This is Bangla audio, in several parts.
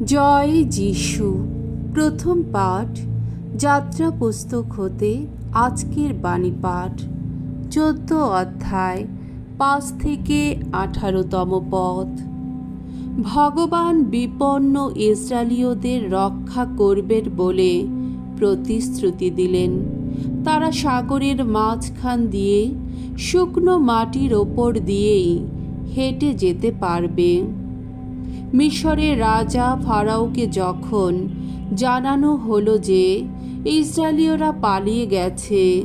জয় যিশু। প্রথম পাঠ যাত্রা পুস্তক হতে আজকের বাণী পাঠ 14 অধ্যায় 5 থেকে 18তম পদ। ভগবান বিপন্ন ইসরায়েলীয়দের রক্ষা করবেন বলে প্রতিশ্রুতি দিলেন। তারা সাগরের মাঝখান দিয়ে শুকনো মাটির ওপর দিয়েই হেঁটে যেতে পারবে। মিশরের রাজা ফারাওকে যখন জানানো হলো যে ইসরায়েলীয়রা পালিয়ে গেছে,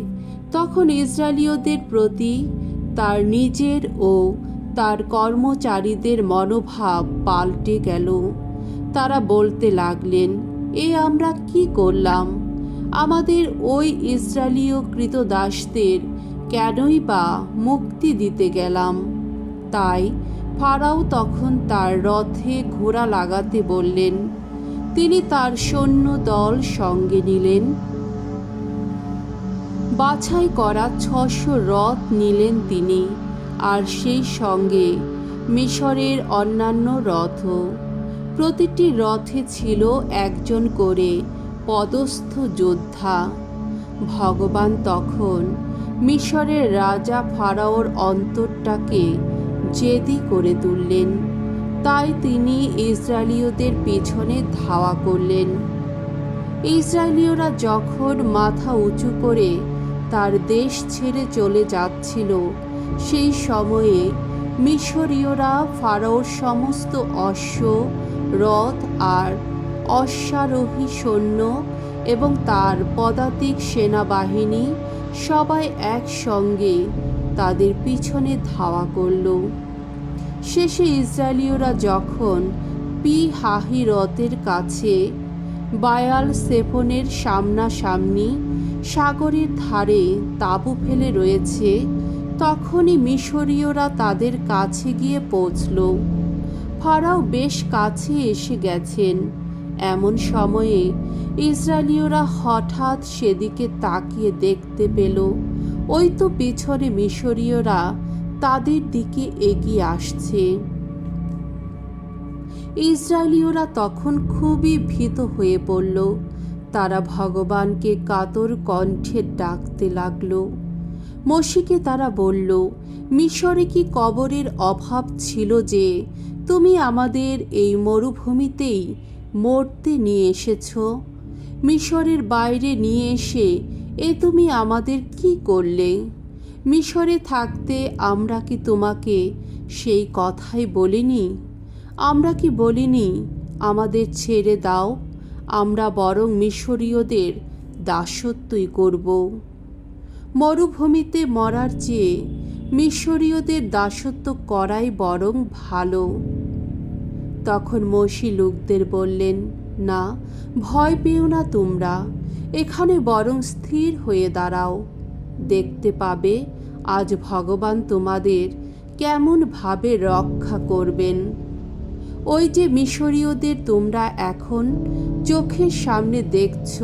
তখন ইসরায়েলীয়দের প্রতি তার নিজের ও তার কর্মচারীদের মনোভাব পাল্টে গেল। তারা বলতে লাগলেন, আমরা কি করলাম? আমাদের ওই ইসরায়েলীয় কৃতদাসদের কেনই বা মুক্তি দিতে গেলাম? তাই ফারাও তখন তার রথে ঘোড়া লাগাতে বললেন। তিনি তার সৈন্য দল সঙ্গে নিলেন। বাছাই করা 600 রথ নিলেন তিনি, আর সেই সঙ্গে মিশরের অন্যান্য রথও। প্রতিটি রথে ছিল একজন করে পদস্থ যোদ্ধা। ভগবান তখন মিশরের রাজা ফারাওর অন্তরটাকে জেদি করে তুললেন। তাই তিনি ইসরায়েলীয়দের পেছনে ধাওয়া করলেন। ইসরায়েলীয়রা যখন মাথা উঁচু করে তার দেশ ছেড়ে চলে যাচ্ছিল, সেই সময়ে মিশরীয়রা ফারাওর সমস্ত অশ্ব, রথ আর অশ্বারোহী সৈন্য এবং তার পদাতিক সেনাবাহিনী সবাই একসঙ্গে তাদের পিছনে ধাওয়া করল। শেষে ইসরায়েলীয়রা যখন পি-হাহিরতের কাছে বায়াল সেফনের সামনাসামনি সাগরের ধারে তাঁবু ফেলে রয়েছে, তখনই মিশরীয়রা তাদের কাছে গিয়ে পৌঁছল। ফারাও বেশ কাছে এসে গেছেন। এমন সময়ে ইসরায়েলীয়রা হঠাৎ সেদিকে তাকিয়ে দেখতে পেল, ওই তো পিছনে মিশরীয়রা তাদের দিকে এগিয়ে আসছে। ইসরায়েলীয়রা তখন খুবই ভীত হয়ে পড়ল। তারা ভগবানকে কাতর কণ্ঠে ডাকতে লাগল। মোশিকে তারা বলল, মিশরে কি কবরের অভাব ছিল যে তুমি আমাদের এই মরুভূমিতেই মরতে নিয়ে এসেছ? মিশরের বাইরে নিয়ে এসে তুমি আমাদের কি করলে? মিশরে থাকতে আমরা কি তোমাকে সেই কথাই বলিনি? আমরা কি বলিনি, আমাদের ছেড়ে দাও, আমরা বরং মিশরীয়দের দাসত্বই করব? মরুভূমিতে মরার চেয়ে মিশরীয়দের দাসত্ব করাই বরং ভালো। তখন মোশি লোকদের বললেন, না, ভয় পেও না তোমরা, এখানে বরং স্থির হয়ে দাঁড়াও। দেখতে পাবে আজ ভগবান তোমাদের কেমনভাবে রক্ষা করবেন। ওই যে মিশরীয়দের তোমরা এখন চোখের সামনে দেখছ,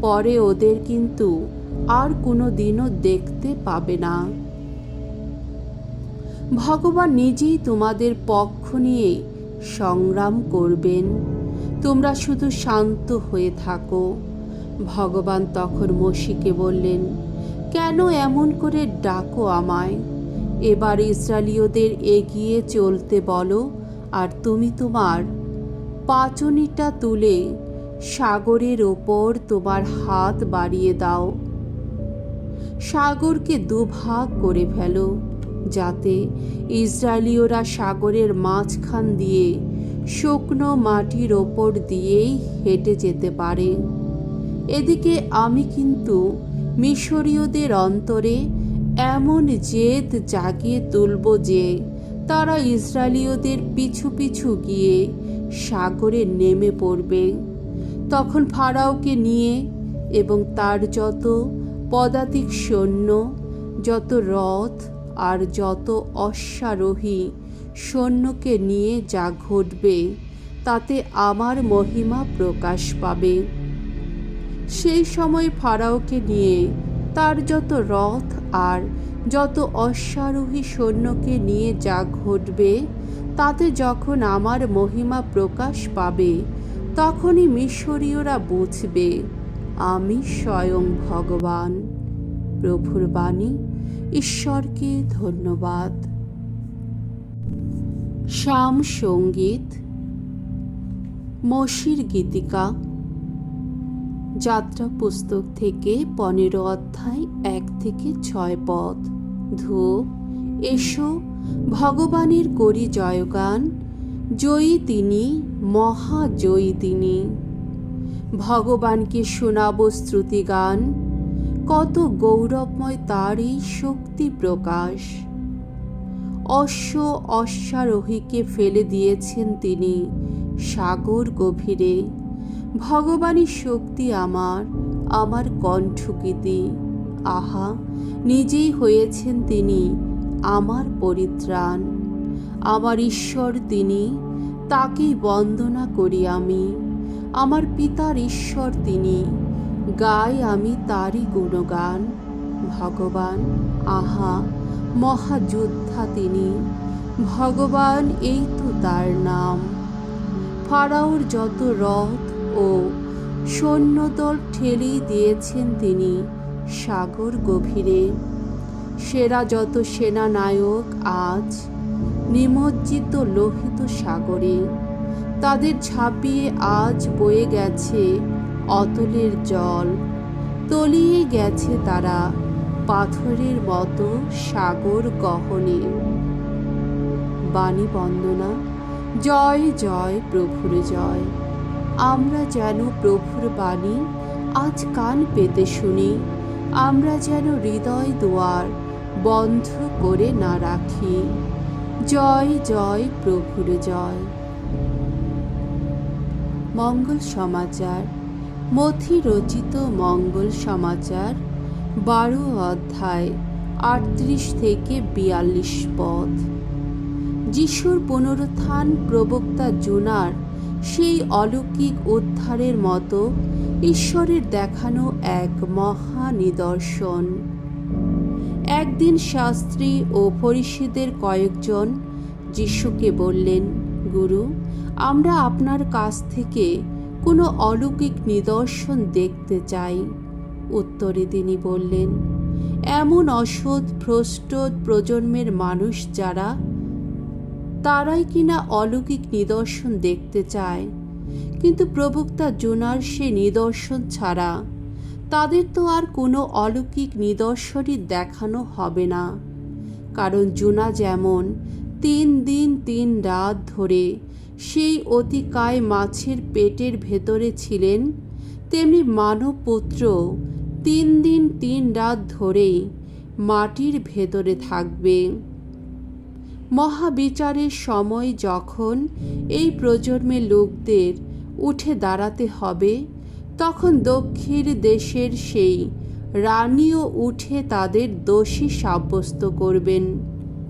পরে ওদের কিন্তু আর কোনো দিনও দেখতে পাবে না। ভগবান নিজেই তোমাদের পক্ষ নিয়ে সংগ্রাম করবেন। তোমরা শুধু শান্ত হয়ে থাকো। ভগবান তখন মোশিকে বললেন, কেন এমন করে ডাকো আমায়? এবার ইসরায়েলীয়দের এগিয়ে চলতে বলো, আর তুমি তোমার পাচনিটা তুলে সাগরের ওপর তোমার হাত বাড়িয়ে দাও। সাগরকে দুভাগ করে ফেলো, যাতে ইসরায়েলীয়রা সাগরের মাঝখান দিয়ে শুকনো মাটির ওপর দিয়েই হেঁটে যেতে পারে। এদিকে আমি কিন্তু মিশরীয়দের অন্তরে এমন জেদ জাগিয়ে তুলব যে তারা ইসরায়েলীয়দের পিছু পিছু গিয়ে সাগরে নেমে পড়বে। তখন ফারাওকে নিয়ে এবং তার যত পদাতিক সৈন্য, যত রথ আর যত অশ্বারোহী সৈন্যকে নিয়ে যা ঘটবে, তাতে আমার মহিমা প্রকাশ পাবে। সেই সময় ফারাওকে নিয়ে তার যত রথ আর যত অশ্বারোহী সৈন্যকে নিয়ে যা ঘটবে, তাতে যখন আমার মহিমা প্রকাশ পাবে, তখনই মিশরীয়রা বুঝবে আমি স্বয়ং ভগবান। প্রভুর বাণী। ঈশ্বরকে ধন্যবাদ। শাম সঙ্গীত। মসির গীতিকা। যাত্রা পুস্তক থেকে 15 অধ্যায় 1 থেকে 6 পদ। ধূপ। এসো, ভগবানের করি জয়গান, জয়ী তিনি, মহাজয়ী তিনি। ভগবানকে শোনাব স্তুতিগান, কত গৌরবময় তার এই শক্তি প্রকাশ। অশ্ব অশ্বারোহীকে ফেলে দিয়েছেন তিনি সাগর গভীরে। ভগবানই শক্তি আমার কণ্ঠগীতি। আহা, নিজেই হয়েছেন তিনি আমার পরিত্রাণ। আমার ঈশ্বর তিনি, তাকেই বন্দনা করি আমি। আমার পিতার ঈশ্বর তিনি, গাই আমি তারই গুণগান। ভগবান, আহা, মহাযোদ্ধা তিনি। ভগবান, এই তো তার নাম। ফারাওর যত রথ ও সৈন্যদল ঠেলেই দিয়েছেন তিনি সাগর গভীরে। সেরা যত সেনানায়ক আজ নিমজ্জিত লোহিত সাগরে। তাদের ঝাঁপিয়ে আজ বয়ে গেছে অতলের জল। তলিয়ে গেছে তারা পাথরের মতো সাগর গহনে। বাণী বন্দনা। জয় জয় প্রভুর জয়। আমরা যেন প্রভুর বাণী আজ কান পেতে শুনি। আমরা যেন হৃদয় দুয়ার বন্ধ করে না রাখি। জয় জয় প্রভুর জয়। মঙ্গল সমাচার। মথি রচিত মঙ্গল সমাচার 12 অধ্যায় 38 থেকে 42 পদ। যিশুর পুনরুত্থান প্রবক্তা জোনার সেই অলৌকিক উদ্ধারের মতো ঈশ্বরের দেখানো এক মহা নিদর্শন। একদিন শাস্ত্রী ও ফরিসীদের কয়েকজন যিশুকে বললেন, গুরু, আমরা আপনার কাছ থেকে কোনো অলৌকিক নিদর্শন দেখতে চাই। উত্তরে তিনি বললেন, এমন অসৎ ভ্রষ্ট প্রজন্মের মানুষ যারা, তারাই কিনা অলৌকিক নিদর্শন দেখতে চায়। কিন্তু প্রবক্তা জোনার সে নিদর্শন ছাড়া তাদের তো আর কোনো অলৌকিক নিদর্শনই দেখানো হবে না। কারণ জোনা যেমন 3 দিন 3 রাত ধরে সেই অতিকায় মাছের পেটের ভেতরে ছিলেন, তেমনি মানবপুত্র 3 দিন 3 রাত ধরেই মাটির ভেতরে থাকবে। মহাবিচারের সময় যখন এই প্রজন্মের লোকদের উঠে দাঁড়াতে হবে, তখন দক্ষিণ দেশের সেই রানীও উঠে তাদের দোষী সাব্যস্ত করবেন।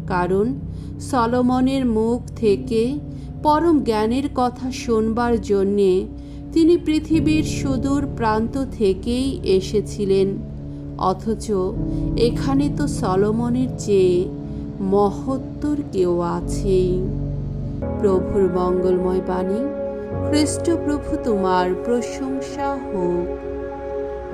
কারণ সলোমনের মুখ থেকে পরম জ্ঞানের কথা শোনবার জন্যে তিনি পৃথিবীর সুদূর প্রান্ত থেকেই এসেছিলেন। অথচ এখানে তো সলোমনের চেয়ে মহত্তর কেউ আছেই। প্রভুর মঙ্গলময় বাণী। খ্রিস্ট প্রভু তোমার প্রশংসা হোক।